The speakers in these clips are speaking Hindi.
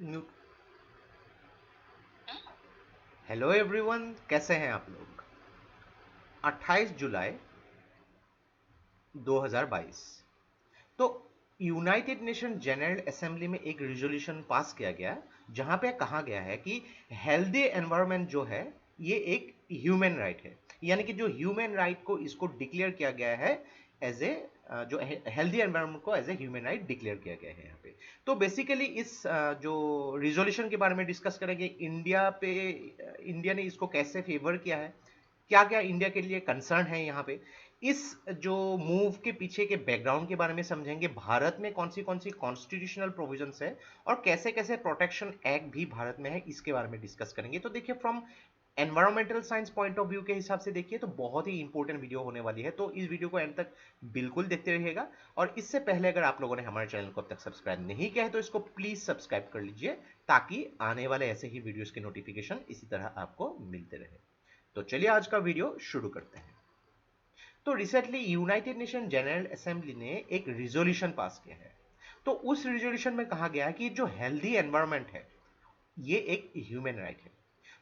न्यू हेलो एवरीवन, कैसे हैं आप लोग। 28 जुलाई 2022। तो यूनाइटेड नेशन जनरल असेंबली में एक रिजोल्यूशन पास किया गया जहां पे कहा गया है कि हेल्दी एनवायरनमेंट जो है ये एक ह्यूमन राइट है। यानी कि जो ह्यूमन राइट को इसको डिक्लेयर किया गया है एज ए जो हेल्दी एनवायरनमेंट को as a human right declare किया गया है यहाँ पे। तो बेसिकली इस जो रिजोल्यूशन के बारे में डिस्कस करेंगे, इंडिया ने इसको कैसे फेवर किया है, क्या क्या इंडिया के लिए कंसर्न है यहाँ पे। इस जो मूव के पीछे के बैकग्राउंड के बारे में समझेंगे, भारत में कौन सी कॉन्स्टिट्यूशनल प्रोविजंस है और कैसे कैसे प्रोटेक्शन एक्ट भी भारत में है, इसके बारे में डिस्कस करेंगे। तो देखिए, from environmental science point of view के हिसाब से देखिए तो बहुत ही इंपॉर्टेंट वीडियो होने वाली है। तो इस वीडियो को एंड तक बिल्कुल देखते रहिएगा। और इससे पहले अगर आप लोगों ने हमारे चैनल को अब तक सब्सक्राइब नहीं किया है तो इसको प्लीज सब्सक्राइब कर लीजिए, ताकि आने वाले ऐसे ही वीडियोस के नोटिफिकेशन इसी तरह आपको मिलते रहे। तो चलिए आज का वीडियो शुरू करते हैं। तो recently United Nation General assembly ने एक रिजोल्यूशन पास किया है। तो उस रिजोल्यूशन में कहा गया है कि जो हेल्दी एनवायरनमेंट है ये एक ह्यूमन राइट है।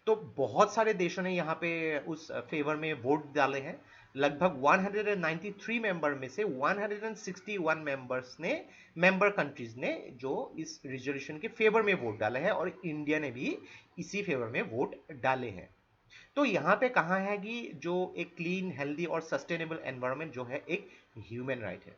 तो बहुत सारे देशों ने यहाँ पे उस फेवर में वोट डाले हैं। लगभग 193 मेंबर में से 161 मेंबर कंट्रीज ने जो इस रिजोल्यूशन के फेवर में वोट डाले हैं, और इंडिया ने भी इसी फेवर में वोट डाले हैं। तो यहाँ पे कहा है कि जो एक क्लीन, हेल्दी और सस्टेनेबल एनवायरनमेंट जो है एक ह्यूमन राइट है।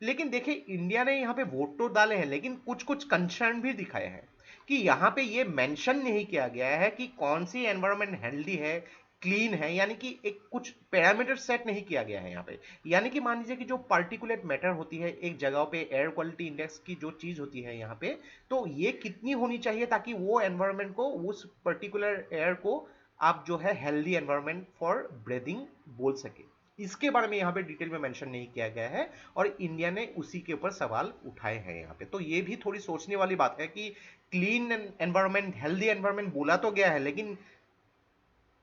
लेकिन देखिए, इंडिया ने यहाँ पे वोट तो डाले हैं लेकिन कुछ कुछ कंसर्न भी दिखाए हैं कि यहाँ पे ये मेंशन नहीं किया गया है कि कौन सी एनवायरनमेंट हेल्दी है, क्लीन है। यानी कि एक कुछ पैरामीटर सेट नहीं किया गया है यहाँ पे। यानी कि मान लीजिए कि जो पार्टिकुलेट मैटर होती है एक जगह पे, एयर क्वालिटी इंडेक्स की जो चीज होती है यहाँ पे, तो ये कितनी होनी चाहिए ताकि वो एनवायरनमेंट को, उस पर्टिकुलर एयर को आप जो है हेल्दी एनवायरनमेंट फॉर ब्रीदिंग बोल सके। इसके बारे में यहाँ पे डिटेल में मेंशन नहीं किया गया है, और इंडिया ने उसी के ऊपर सवाल उठाए हैं यहाँ पे। तो ये भी थोड़ी सोचने वाली बात है कि क्लीन एनवायरनमेंट, हेल्दी एनवायरनमेंट बोला तो गया है, लेकिन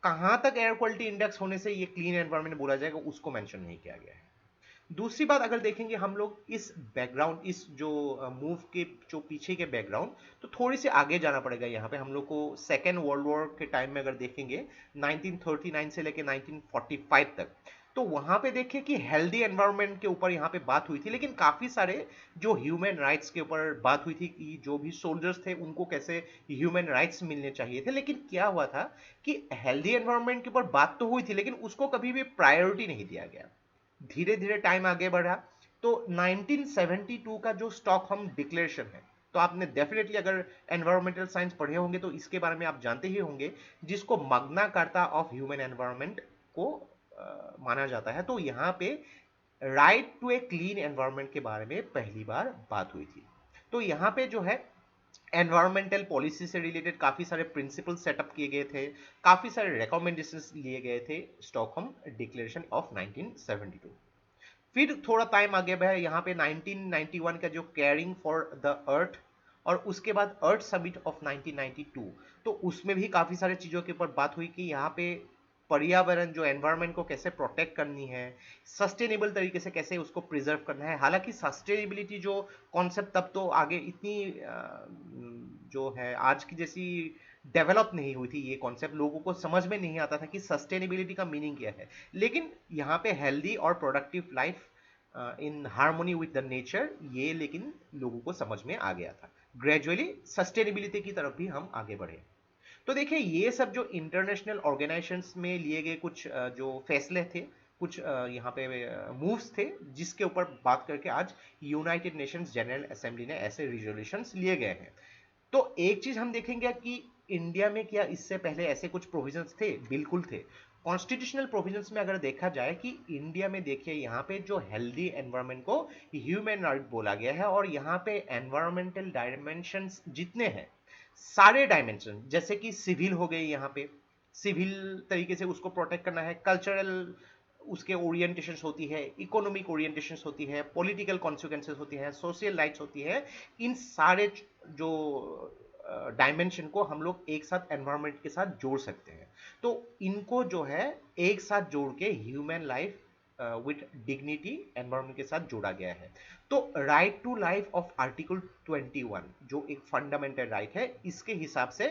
कहां तक एयर क्वालिटी इंडेक्स होने से ये क्लीन एनवायरनमेंट बोला जाएगा उसको मेंशन नहीं किया गया है। दूसरी बात, अगर देखेंगे हम लोग इस बैकग्राउंड, इस जो मूव के जो पीछे के बैकग्राउंड, तो थोड़ी सी आगे जाना पड़ेगा यहाँ पे हम लोग को। सेकेंड वर्ल्ड वॉर के टाइम में अगर देखेंगे 1939 से लेके 1945 तक, तो वहां पे देखिए कि हेल्दी एनवायरनमेंट के ऊपर यहाँ पे बात हुई थी, लेकिन काफी सारे जो ह्यूमन राइट्स के ऊपर बात हुई थी कि जो भी सोल्जर्स थे उनको कैसे ह्यूमन राइट्स मिलने चाहिए थे। लेकिन क्या हुआ था कि हेल्दी एनवायरनमेंट के ऊपर बात तो हुई थी लेकिन उसको कभी भी प्रायोरिटी नहीं दिया गया। धीरे धीरे टाइम आगे बढ़ा, तो 1972 का जो स्टॉकहोम डिक्लेरेशन है, तो आपने डेफिनेटली अगर एनवायरमेंटल साइंस पढ़े होंगे तो इसके बारे में आप जानते ही होंगे, जिसको Magna Carta of human environment को माना जाता है। तो यहाँ पे right to a clean environment के बारे में पहली बार बात हुई थी। तो यहाँ पे जो है एनवायरमेंटल पॉलिसी से रिलेटेड काफी सारे प्रिंसिपल सेटअप किए गए थे, काफी सारे रिकमेंडेशंस लिए गए थे स्टॉकहोम डिक्लेरेशन ऑफ 1972। फिर थोड़ा टाइम आगे बढ़ा यहाँ पे 1991 का जो केयरिंग फॉर द अर्थ, और उसके बाद अर्थ समिट ऑफ 1992। तो उसमें भी काफी सारी चीजों के ऊपर बात हुई कि यहाँ पे पर्यावरण, जो एनवायरनमेंट को कैसे प्रोटेक्ट करनी है, सस्टेनेबल तरीके से कैसे उसको प्रिजर्व करना है। हालांकि सस्टेनेबिलिटी जो कॉन्सेप्ट तब तो आगे इतनी जो है आज की जैसी डेवलप नहीं हुई थी, ये कॉन्सेप्ट लोगों को समझ में नहीं आता था कि सस्टेनेबिलिटी का मीनिंग क्या है। लेकिन यहाँ पे हेल्दी और productive life in harmony with the nature, ये लेकिन लोगों को समझ में आ गया था। ग्रेजुअली सस्टेनेबिलिटी की तरफ भी हम आगे बढ़े। तो देखिए, ये सब जो इंटरनेशनल ऑर्गेनाइजेशंस में लिए गए कुछ जो फैसले थे, कुछ यहाँ पे मूव्स थे, जिसके ऊपर बात करके आज यूनाइटेड नेशंस जनरल असेंबली ने ऐसे रिजोल्यूशंस लिए गए हैं। तो एक चीज हम देखेंगे कि इंडिया में क्या इससे पहले ऐसे कुछ प्रोविजंस थे? बिल्कुल थे। कॉन्स्टिट्यूशनल प्रोविजंस में अगर देखा जाए कि इंडिया में देखिए यहाँ पे जो हेल्दी एनवायरनमेंट को ह्यूमन राइट बोला गया है, और यहाँ पे एनवायरमेंटल डायमेंशंस जितने हैं, सारे डायमेंशन, जैसे कि सिविल हो गए, यहाँ पे सिविल तरीके से उसको प्रोटेक्ट करना है, कल्चरल उसके ओरिएंटेशन होती है, इकोनॉमिक ओरिएंटेशन होती है, पॉलिटिकल कॉन्सिक्वेंसेस होती है, सोशल राइट्स होती है। इन सारे जो डायमेंशन को हम लोग एक साथ एनवायरनमेंट के साथ जोड़ सकते हैं। तो इनको जो है एक साथ जोड़ के human life with dignity environment के साथ जोड़ा गया है। तो right to life of article 21 जो एक फंडामेंटल राइट है, इसके हिसाब से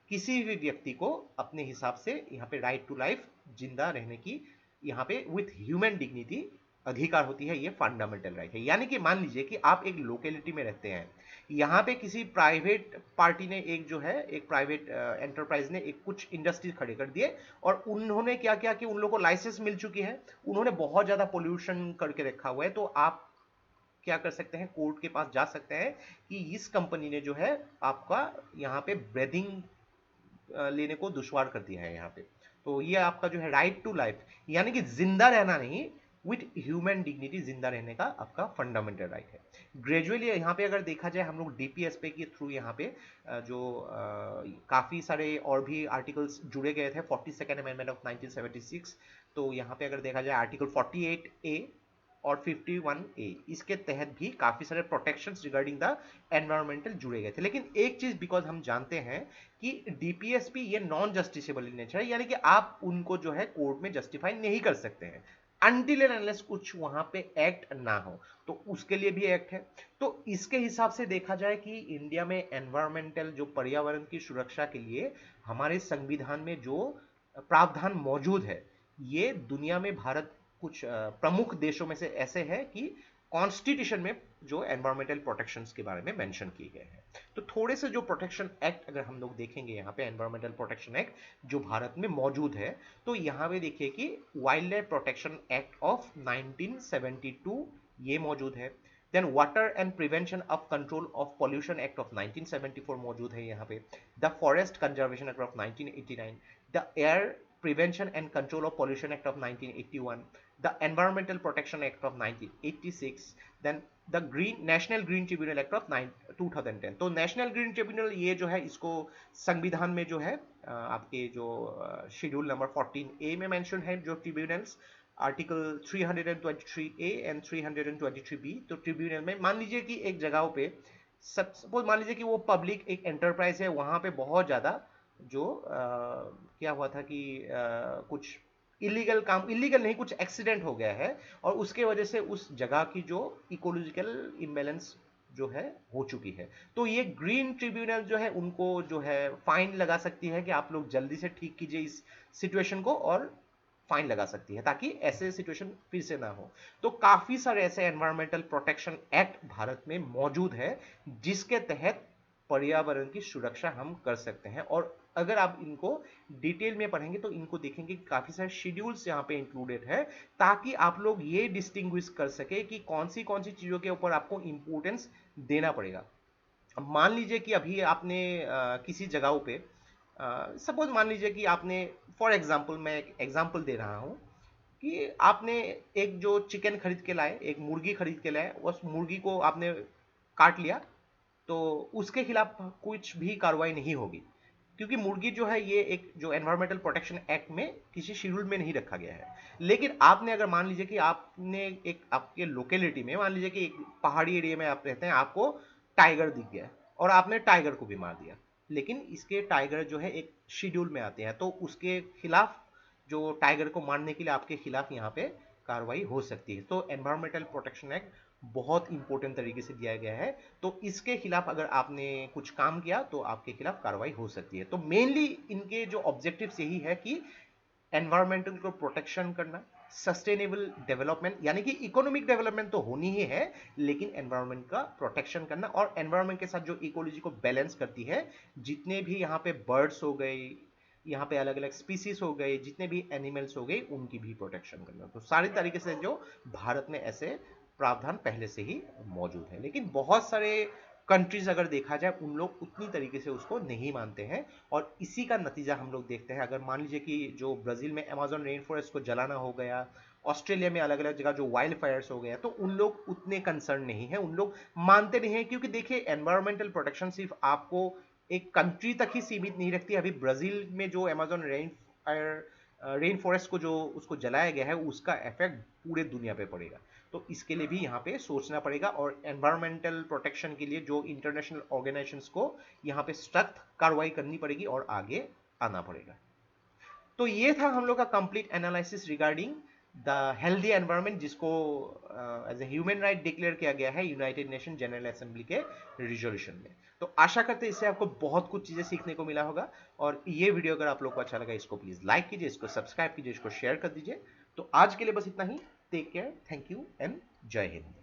किसी भी व्यक्ति को अपने हिसाब से यहाँ पे राइट टू लाइफ, जिंदा रहने की यहाँ पे विथ ह्यूमन डिग्निटी अधिकार होती है, ये फंडामेंटल राइट है। यानी कि मान लीजिए कि आप एक लोकेलिटी में रहते हैं, यहाँ पे किसी प्राइवेट पार्टी ने एक जो है एक प्राइवेट एंटरप्राइज ने एक कुछ इंडस्ट्री खड़े कर दिए और उन्होंने क्या किया कि उन लोगों को लाइसेंस मिल चुकी है, उन्होंने बहुत ज्यादा पोल्यूशन करके रखा हुआ है, तो आप क्या कर सकते हैं, कोर्ट के पास जा सकते हैं कि इस कंपनी ने जो है आपका यहाँ पे ब्रीदिंग लेने को दुश्वार कर दिया है यहाँ पे। तो ये आपका जो है राइट टू लाइफ, यानी कि जिंदा रहना नहीं, विथ ह्यूमन डिग्निटी जिंदा रहने का आपका फंडामेंटल राइट है। ग्रेजुअली यहाँ पे अगर देखा जाए हम लोग डीपीएसपी के थ्रू यहाँ पे जो काफी सारे और भी आर्टिकल्स जुड़े गए थे 42nd अमेंडमेंट ऑफ 1976। तो यहाँ पे अगर देखा जाए आर्टिकल 48A और 51A, इसके तहत भी काफी सारे प्रोटेक्शंस रिगार्डिंग द एनवायरमेंटल जुड़े गए थे। लेकिन एक चीज बिकॉज हम जानते हैं कि डीपीएसपी ये नॉन जस्टिसेबल इन नेचर है, यानी कि आप उनको जो है कोर्ट में जस्टिफाई नहीं कर सकते हैं अनटिल एंड अनलेस कुछ वहां पे एक्ट ना हो, तो उसके लिए भी एक्ट है। तो इसके हिसाब से देखा जाए कि इंडिया में एनवायरमेंटल जो पर्यावरण की सुरक्षा के लिए हमारे संविधान में जो प्रावधान मौजूद है, ये दुनिया में भारत कुछ प्रमुख देशों में से ऐसे है कि कॉन्स्टिट्यूशन में जो एनवायरमेंटल प्रोटेक्शंस के बारे में मेंशन किए गए हैं। तो थोड़े से जो प्रोटेक्शन एक्ट अगर हम लोग देखेंगे यहाँ पे एनवायरमेंटल प्रोटेक्शन एक्ट जो भारत में मौजूद है, तो यहाँ पे देखिए कि wildlife protection act of 1972 ये मौजूद है। Then water and prevention of control of pollution act of 1974 मौजूद है यहाँ पे। The forest conservation act of 1989, the air prevention and control of pollution act of 1981, the Environmental Protection Act of 1986, then the National Green Tribunal Act of 2010। तो नेशनल ग्रीन ट्रिब्यूनल ये जो है इसको संविधान में जो है आपके जो शेड्यूल नंबर 14A में मेंशन है जो tribunals, article 323A and 323B। तो ट्रिब्यूनल में मान लीजिए कि एक जगहों पे सपोज मान लीजिए कि वो पब्लिक एक एंटरप्राइज है, वहां पे बहुत ज्यादा जो क्या हुआ था कि कुछ इलीगल काम, इलीगल नहीं, कुछ एक्सीडेंट हो गया है और उसके वजह से उस जगह की जो इकोलॉजिकल इम्बैलेंस जो है हो चुकी है, तो ये ग्रीन ट्रिब्यूनल जो है उनको जो है फाइन लगा सकती है कि आप लोग जल्दी से ठीक कीजिए इस सिचुएशन को, और फाइन लगा सकती है ताकि ऐसे सिचुएशन फिर से ना हो। तो काफी सारे ऐसे एनवायरमेंटल प्रोटेक्शन एक्ट भारत में मौजूद है जिसके तहत पर्यावरण की सुरक्षा हम कर सकते हैं। और अगर आप इनको डिटेल में पढ़ेंगे तो इनको देखेंगे कि काफी सारे शेड्यूल्स यहाँ पे इंक्लूडेड है ताकि आप लोग ये डिस्टिंग्विश कर सके कि कौन सी चीजों के ऊपर आपको इंपोर्टेंस देना पड़ेगा। अब मान लीजिए कि अभी आपने किसी जगहों पे सपोज मान लीजिए कि आपने, फॉर एग्जांपल मैं एक एग्जांपल दे रहा हूं कि आपने एक जो चिकन खरीद के लाए, एक मुर्गी खरीद के लाए, उस मुर्गी को आपने काट लिया, तो उसके खिलाफ कुछ भी कार्रवाई नहीं होगी क्योंकि मुर्गी जो है ये एक जो एनवायरमेंटल प्रोटेक्शन एक्ट में किसी शेड्यूल में नहीं रखा गया है। लेकिन आपने अगर मान लीजिए कि आपने एक आपके लोकेलिटी में मान लीजिए कि एक पहाड़ी एरिया में आप रहते हैं, आपको टाइगर दिख गया और आपने टाइगर को भी मार दिया, लेकिन इसके टाइगर जो है एक शेड्यूल में आते हैं, तो उसके खिलाफ जो टाइगर को मारने के लिए आपके खिलाफ यहाँ पे कार्रवाई हो सकती है। तो एनवायरमेंटल प्रोटेक्शन एक्ट बहुत इंपॉर्टेंट तरीके से दिया गया है, तो इसके खिलाफ अगर आपने कुछ काम किया तो आपके खिलाफ कार्रवाई हो सकती है। तो मेनली इनके जो ऑब्जेक्टिव्स यही है कि एनवायरमेंटल को प्रोटेक्शन करना, सस्टेनेबल डेवलपमेंट यानी कि इकोनॉमिक डेवलपमेंट तो होनी ही है, लेकिन एनवायरमेंट का प्रोटेक्शन करना और एनवायरमेंट के साथ जो इकोलॉजी को बैलेंस करती है, जितने भी यहाँ पे बर्ड्स हो गए, यहाँ पे अलग अलग स्पीसीज हो गए, जितने भी एनिमल्स हो गए, उनकी भी प्रोटेक्शन करना। तो सारी तरीके से जो भारत में ऐसे प्रावधान पहले से ही मौजूद है, लेकिन बहुत सारे कंट्रीज अगर देखा जाए उन लोग उतनी तरीके से उसको नहीं मानते हैं, और इसी का नतीजा हम लोग देखते हैं। अगर मान लीजिए कि जो ब्राजील में अमेज़न रेन फॉरेस्ट को जलाना हो गया, ऑस्ट्रेलिया में अलग अलग जगह जो वाइल्ड फायर्स हो गया, तो उन लोग उतने कंसर्न नहीं है, उन लोग मानते नहीं है, क्योंकि देखिए एनवायरमेंटल प्रोटेक्शन सिर्फ आपको एक कंट्री तक ही सीमित नहीं रखती। अभी ब्राजील में जो अमेज़न रेन फॉरेस्ट को जो उसको जलाया गया है, उसका इफेक्ट पूरे दुनिया पे पड़ेगा। तो इसके लिए भी यहाँ पे सोचना पड़ेगा, और एनवायरमेंटल प्रोटेक्शन के लिए जो इंटरनेशनल ऑर्गेनाइजेशंस को यहाँ पे सख्त कार्रवाई करनी पड़ेगी और आगे आना पड़ेगा। तो ये था हम लोग का complete analysis regarding the healthy environment, जिसको as a human right declare किया गया है यूनाइटेड नेशन जनरल असेंबली के रिजोल्यूशन में। तो आशा करते हैं इससे आपको बहुत कुछ चीजें सीखने को मिला होगा। और ये वीडियो अगर आप लोग को अच्छा लगा, इसको प्लीज लाइक कीजिए, इसको सब्सक्राइब कीजिए, इसको शेयर कर दीजिए। तो आज के लिए बस इतना ही। Take care, thank you and जय हिंद।